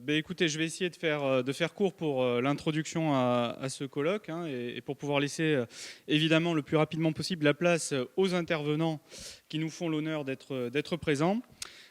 Écoutez, je vais essayer de faire court pour l'introduction à ce colloque, hein, et pour pouvoir laisser évidemment le plus rapidement possible la place aux intervenants qui nous font l'honneur d'être présents.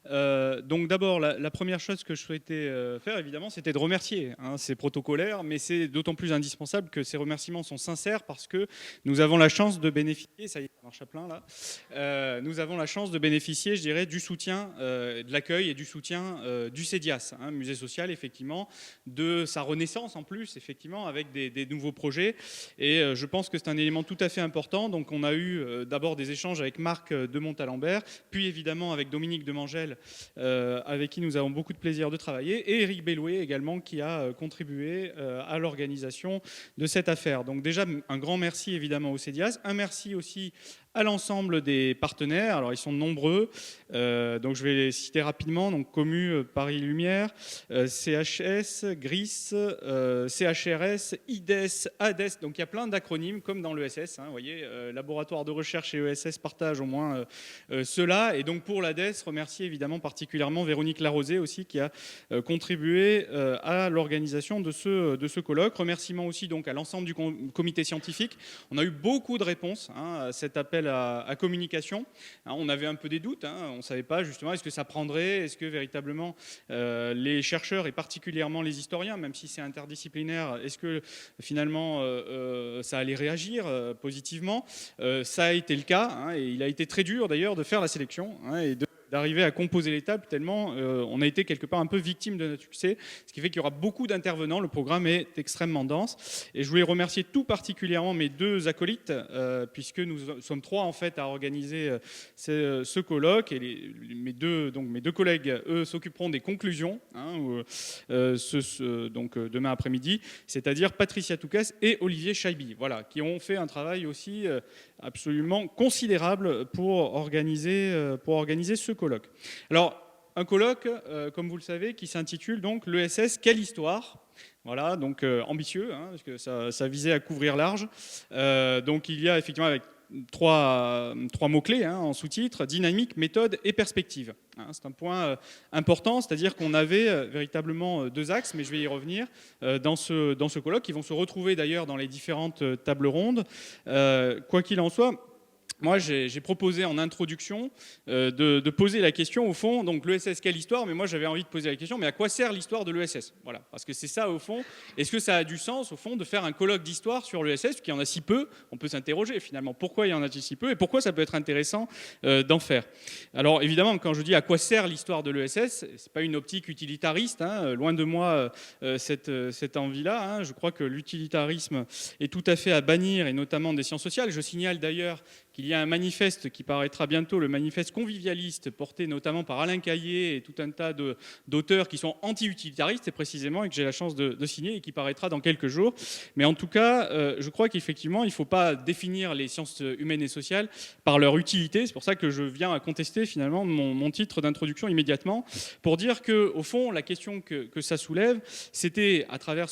Donc d'abord, la première chose que je souhaitais faire, évidemment, c'était de remercier. Hein, c'est protocolaire, mais c'est d'autant plus indispensable que ces remerciements sont sincères parce que nous avons la chance de bénéficier, ça y est, ça marche à plein là, nous avons la chance de bénéficier, je dirais, du soutien, de l'accueil et du soutien du CEDIAS, hein, musée social, effectivement, de sa renaissance en plus, effectivement, avec des nouveaux projets. Et je pense que c'est un élément tout à fait important. Donc on a eu d'abord des échanges avec Marc de Montalembert, puis évidemment avec Dominique Demangel, avec qui nous avons beaucoup de plaisir de travailler, et Éric Bellouet également, qui a contribué à l'organisation de cette affaire. Donc déjà, un grand merci évidemment au CEDIAS, un merci aussi à l'ensemble des partenaires. Alors ils sont nombreux, donc je vais les citer rapidement. Donc Commu Paris Lumière, CHS, GRIS, CHRS, IDES, ADES. Donc il y a plein d'acronymes comme dans l'ESS, hein, vous voyez, Laboratoire de recherche et ESS partagent au moins cela. Et donc pour l'ADES, remercier évidemment particulièrement Véronique Larosé aussi, qui a contribué à l'organisation de ce colloque. Remerciements aussi donc à l'ensemble du comité scientifique. On a eu beaucoup de réponses, hein, à cet appel à communication. Hein, on avait un peu des doutes, hein, on ne savait pas justement est-ce que ça prendrait, est-ce que véritablement les chercheurs et particulièrement les historiens, même si c'est interdisciplinaire, est-ce que finalement ça allait réagir positivement. Ça a été le cas, hein, et il a été très dur d'ailleurs de faire la sélection, hein, et d'arriver à composer les tables tellement on a été quelque part un peu victime de notre succès, ce qui fait qu'il y aura beaucoup d'intervenants, le programme est extrêmement dense. Et je voulais remercier tout particulièrement mes deux acolytes, puisque nous sommes trois en fait à organiser ce colloque, et mes deux collègues, eux, s'occuperont des conclusions, hein, donc demain après-midi, c'est-à-dire Patricia Toucas et Olivier Chaibi, voilà, qui ont fait un travail aussi absolument considérable pour organiser ce colloque. Alors, un colloque, comme vous le savez, qui s'intitule donc l'ESS, quelle histoire ? Voilà, donc ambitieux, hein, parce que ça visait à couvrir large. Donc il y a effectivement avec trois mots-clés, hein, en sous-titre: dynamique, méthode et perspective. Hein, c'est un point important, c'est-à-dire qu'on avait véritablement deux axes, mais je vais y revenir, dans ce colloque, qui vont se retrouver d'ailleurs dans les différentes tables rondes. Quoi qu'il en soit, moi, j'ai proposé en introduction de poser la question, au fond, donc l'ESS, quelle histoire ? Mais moi, j'avais envie de poser la question, mais à quoi sert l'histoire de l'ESS ? Voilà, parce que c'est ça, au fond. Est-ce que ça a du sens, au fond, de faire un colloque d'histoire sur l'ESS, parce qu'il y en a si peu ? On peut s'interroger, finalement, pourquoi il y en a si peu, et pourquoi ça peut être intéressant d'en faire. Alors, évidemment, quand je dis à quoi sert l'histoire de l'ESS, c'est pas une optique utilitariste, hein, loin de moi cette envie-là. Hein. Je crois que l'utilitarisme est tout à fait à bannir, et notamment des sciences sociales. Je signale d'ailleurs qu'il y a un manifeste qui paraîtra bientôt, le manifeste convivialiste, porté notamment par Alain Caillé et tout un tas d'auteurs qui sont anti-utilitaristes, et précisément, et que j'ai la chance de signer, et qui paraîtra dans quelques jours. Mais en tout cas, je crois qu'effectivement, il ne faut pas définir les sciences humaines et sociales par leur utilité. C'est pour ça que je viens à contester finalement mon titre d'introduction immédiatement, pour dire qu'au fond, la question que ça soulève, c'était, à travers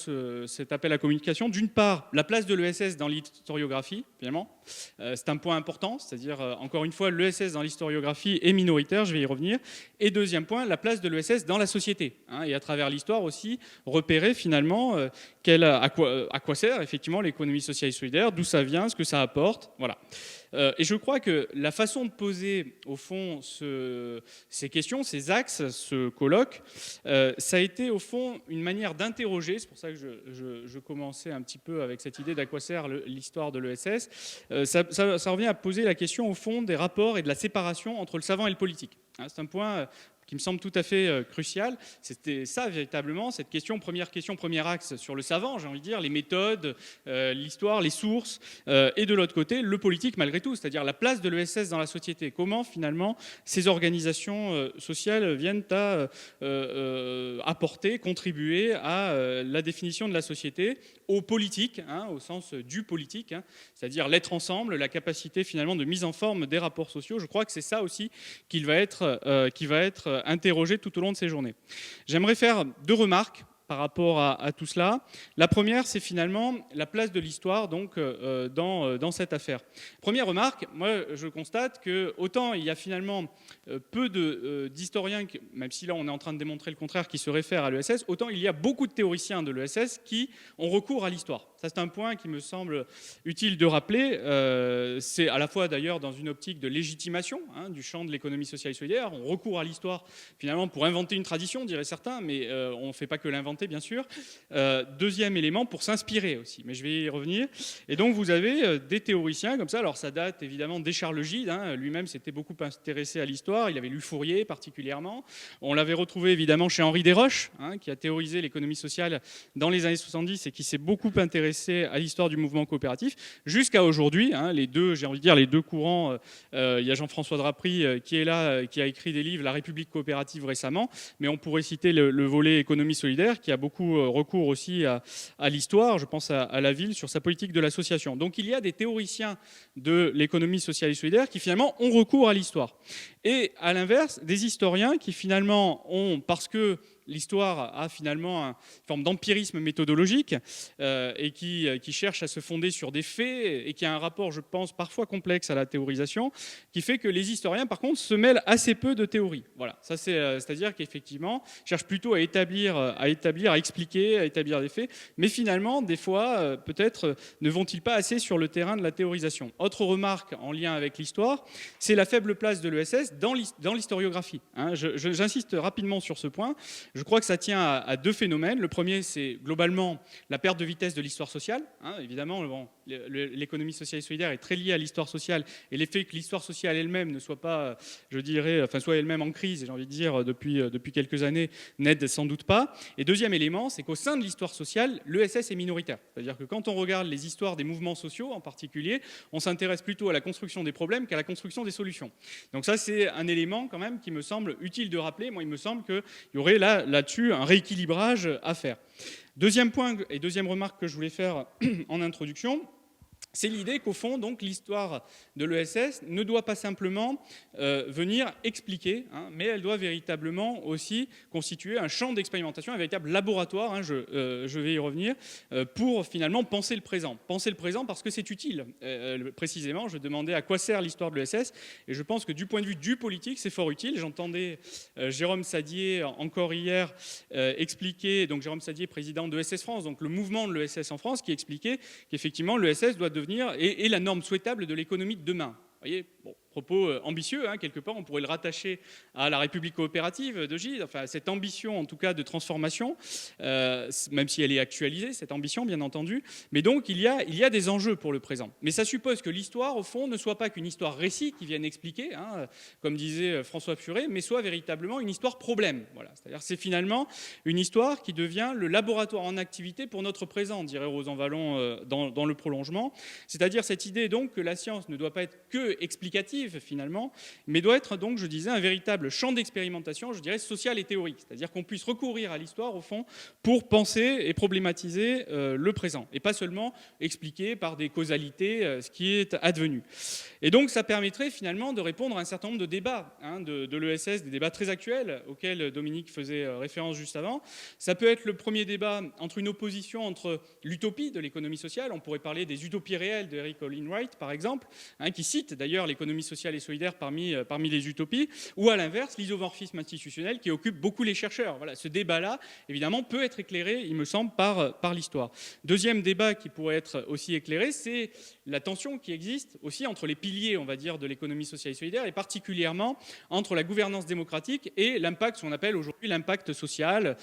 cet appel à communication, d'une part, la place de l'ESS dans l'historiographie, finalement. C'est un point important, c'est-à-dire, encore une fois, l'ESS dans l'historiographie est minoritaire, je vais y revenir. Et deuxième point, la place de l'ESS dans la société, hein, et à travers l'histoire aussi, repérer finalement à quoi sert effectivement l'économie sociale et solidaire, d'où ça vient, ce que ça apporte, voilà. Et je crois que la façon de poser, au fond, ces questions, ces axes, ce colloque, ça a été, au fond, une manière d'interroger, c'est pour ça que je commençais un petit peu avec cette idée d'à quoi sert l'histoire de l'ESS, ça revient à poser la question, au fond, des rapports et de la séparation entre le savant et le politique. Hein, c'est un point qui me semble tout à fait crucial. C'était ça, véritablement, cette question, premier axe sur le savant, j'ai envie de dire, les méthodes, l'histoire, les sources, et de l'autre côté, le politique, malgré tout, c'est-à-dire la place de l'ESS dans la société. Comment, finalement, ces organisations sociales viennent à apporter, contribuer à la définition de la société, au politique, hein, au sens du politique, hein, c'est-à-dire l'être ensemble, la capacité, finalement, de mise en forme des rapports sociaux. Je crois que c'est ça aussi qui va être interrogé tout au long de ces journées. J'aimerais faire deux remarques par rapport à tout cela. La première, c'est finalement la place de l'histoire donc, dans cette affaire. Première remarque, moi je constate que autant il y a finalement peu d'historiens, même si là on est en train de démontrer le contraire, qui se réfèrent à l'ESS, autant il y a beaucoup de théoriciens de l'ESS qui ont recours à l'histoire. Ça c'est un point qui me semble utile de rappeler. C'est à la fois d'ailleurs dans une optique de légitimation du champ de l'économie sociale et solidaire. On recourt à l'histoire finalement pour inventer une tradition, diraient certains, mais on ne fait pas que l'inventer, bien sûr. Deuxième élément, pour s'inspirer aussi, mais je vais y revenir. Et donc vous avez des théoriciens comme ça, alors ça date évidemment dès Charles Gide, lui-même s'était beaucoup intéressé à l'histoire, il avait lu Fourier particulièrement. On l'avait retrouvé évidemment chez Henri Desroches, qui a théorisé l'économie sociale dans les années 70 et qui s'est beaucoup intéressé à l'histoire du mouvement coopératif, jusqu'à aujourd'hui, les deux, j'ai envie de dire, les deux courants. Il y a Jean-François Drapry qui est là, qui a écrit des livres, La République coopérative récemment, mais on pourrait citer le volet économie solidaire qui a beaucoup recours aussi à l'histoire, je pense à la ville, sur sa politique de l'association. Donc il y a des théoriciens de l'économie sociale et solidaire qui finalement ont recours à l'histoire. Et à l'inverse, des historiens qui finalement ont, parce que l'histoire a finalement une forme d'empirisme méthodologique et qui cherche à se fonder sur des faits et qui a un rapport, je pense, parfois complexe à la théorisation, qui fait que les historiens, par contre, se mêlent assez peu de théorie. Voilà, ça c'est-à-dire qu'effectivement, cherchent plutôt à établir, à expliquer, à établir des faits, mais finalement, des fois, peut-être, ne vont-ils pas assez sur le terrain de la théorisation. Autre remarque en lien avec l'histoire, c'est la faible place de l'ESS dans l'historiographie. J'insiste rapidement sur ce point. Je crois que ça tient à deux phénomènes. Le premier, c'est globalement la perte de vitesse de l'histoire sociale. Évidemment, l'économie sociale et solidaire est très liée à l'histoire sociale et l'effet que l'histoire sociale elle-même ne soit pas, je dirais, soit elle-même en crise, j'ai envie de dire, depuis quelques années, n'aide sans doute pas. Et deuxième élément, c'est qu'au sein de l'histoire sociale, l'ESS est minoritaire. C'est-à-dire que quand on regarde les histoires des mouvements sociaux en particulier, on s'intéresse plutôt à la construction des problèmes qu'à la construction des solutions. Donc ça, c'est un élément quand même qui me semble utile de rappeler. Moi, il me semble qu'il y aurait là-dessus un rééquilibrage à faire. Deuxième point et deuxième remarque que je voulais faire en introduction, c'est l'idée qu'au fond, donc, l'histoire de l'ESS ne doit pas simplement venir expliquer, mais elle doit véritablement aussi constituer un champ d'expérimentation, un véritable laboratoire, je vais y revenir, pour finalement penser le présent. Penser le présent parce que c'est utile. Précisément, je demandais à quoi sert l'histoire de l'ESS, et je pense que du point de vue du politique, c'est fort utile. J'entendais Jérôme Sadier encore hier expliquer, donc Jérôme Sadier, président de ESS France, donc le mouvement de l'ESS en France, qui expliquait qu'effectivement l'ESS doit devenir et la norme souhaitable de l'économie de demain. Vous voyez, bon, propos ambitieux, quelque part, on pourrait le rattacher à la République coopérative de Gide, enfin cette ambition en tout cas de transformation, même si elle est actualisée, cette ambition bien entendu, mais donc il y a des enjeux pour le présent. Mais ça suppose que l'histoire, au fond, ne soit pas qu'une histoire récit qui vienne expliquer, comme disait François Furet, mais soit véritablement une histoire problème. Voilà. C'est-à-dire c'est finalement une histoire qui devient le laboratoire en activité pour notre présent, dirait Rosan Vallon dans le prolongement. C'est-à-dire cette idée donc que la science ne doit pas être que explicative, finalement, mais doit être donc, je disais, un véritable champ d'expérimentation, je dirais, social et théorique. C'est-à-dire qu'on puisse recourir à l'histoire, au fond, pour penser et problématiser le présent, et pas seulement expliquer par des causalités ce qui est advenu. Et donc, ça permettrait finalement de répondre à un certain nombre de débats de l'ESS, des débats très actuels auxquels Dominique faisait référence juste avant. Ça peut être le premier débat entre une opposition entre l'utopie de l'économie sociale, on pourrait parler des utopies réelles de Eric Olin Wright, par exemple, qui cite d'ailleurs l'économie sociale et solidaire parmi les utopies, ou à l'inverse, l'isomorphisme institutionnel qui occupe beaucoup les chercheurs. Voilà, ce débat-là, évidemment, peut être éclairé, il me semble, par l'histoire. Deuxième débat qui pourrait être aussi éclairé, c'est la tension qui existe aussi entre les piliers, on va dire, de l'économie sociale et solidaire, et particulièrement entre la gouvernance démocratique et l'impact, ce qu'on appelle aujourd'hui l'impact social,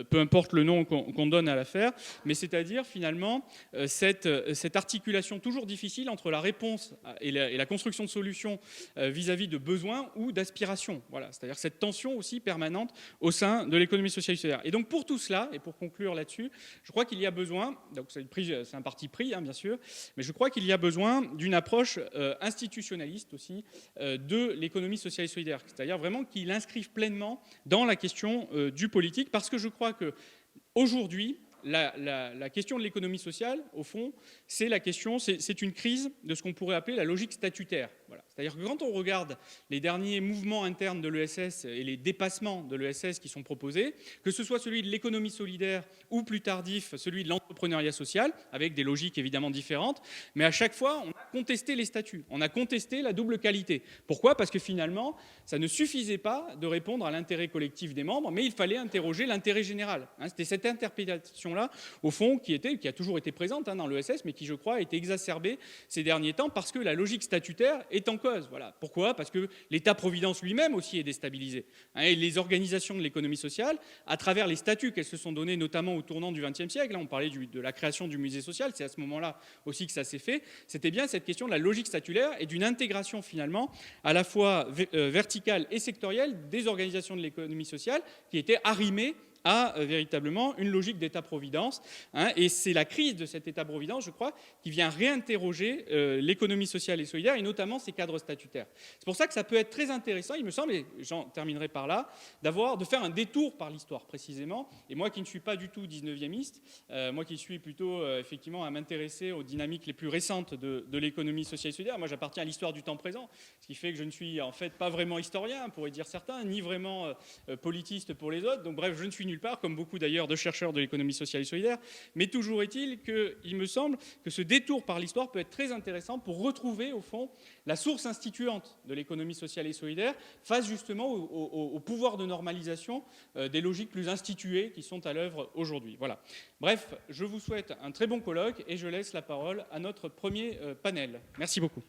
peu importe le nom qu'on donne à l'affaire, mais c'est-à-dire finalement cette articulation toujours difficile entre la réponse et la construction de solutions vis-à-vis de besoins ou d'aspirations. Voilà, c'est-à-dire cette tension aussi permanente au sein de l'économie sociale et solidaire. Et donc pour tout cela, et pour conclure là-dessus, je crois qu'il y a besoin, donc c'est un parti pris bien sûr, mais je crois qu'il y a besoin d'une approche institutionnaliste aussi de l'économie sociale et solidaire, c'est-à-dire vraiment qu'il inscrive pleinement dans la question du politique, parce que je crois que aujourd'hui, la question de l'économie sociale, au fond, c'est une crise de ce qu'on pourrait appeler la logique statutaire. Voilà. C'est-à-dire que quand on regarde les derniers mouvements internes de l'ESS et les dépassements de l'ESS qui sont proposés, que ce soit celui de l'économie solidaire ou plus tardif, celui de l'entrepreneuriat social, avec des logiques évidemment différentes, mais à chaque fois, on a contesté les statuts, on a contesté la double qualité. Pourquoi ? Parce que finalement, ça ne suffisait pas de répondre à l'intérêt collectif des membres, mais il fallait interroger l'intérêt général. C'était cette interprétation-là, au fond, qui a toujours été présente dans l'ESS, mais qui, je crois, a été exacerbée ces derniers temps parce que la logique statutaire est en cause. Voilà. Pourquoi ? Parce que l'État-providence lui-même aussi est déstabilisé. Et les organisations de l'économie sociale, à travers les statuts qu'elles se sont donnés, notamment au tournant du XXe siècle, on parlait de la création du musée social, c'est à ce moment-là aussi que ça s'est fait, c'était bien cette question de la logique statutaire et d'une intégration finalement à la fois verticale et sectorielle des organisations de l'économie sociale qui étaient arrimées à véritablement une logique d'État-providence. Et c'est la crise de cet État-providence, je crois, qui vient réinterroger l'économie sociale et solidaire, et notamment ses cadres statutaires. C'est pour ça que ça peut être très intéressant, il me semble, et j'en terminerai par là, de faire un détour par l'histoire, précisément. Et moi qui ne suis pas du tout 19e, moi qui suis plutôt, effectivement, à m'intéresser aux dynamiques les plus récentes de l'économie sociale et solidaire, moi j'appartiens à l'histoire du temps présent, ce qui fait que je ne suis en fait pas vraiment historien, pourraient dire certains, ni vraiment politiste pour les autres. Donc bref, je ne suis nulle part, comme beaucoup d'ailleurs de chercheurs de l'économie sociale et solidaire, mais toujours est-il qu'il me semble que ce détour par l'histoire peut être très intéressant pour retrouver au fond la source instituante de l'économie sociale et solidaire face justement au pouvoir de normalisation des logiques plus instituées qui sont à l'œuvre aujourd'hui. Voilà. Bref, je vous souhaite un très bon colloque et je laisse la parole à notre premier panel. Merci beaucoup.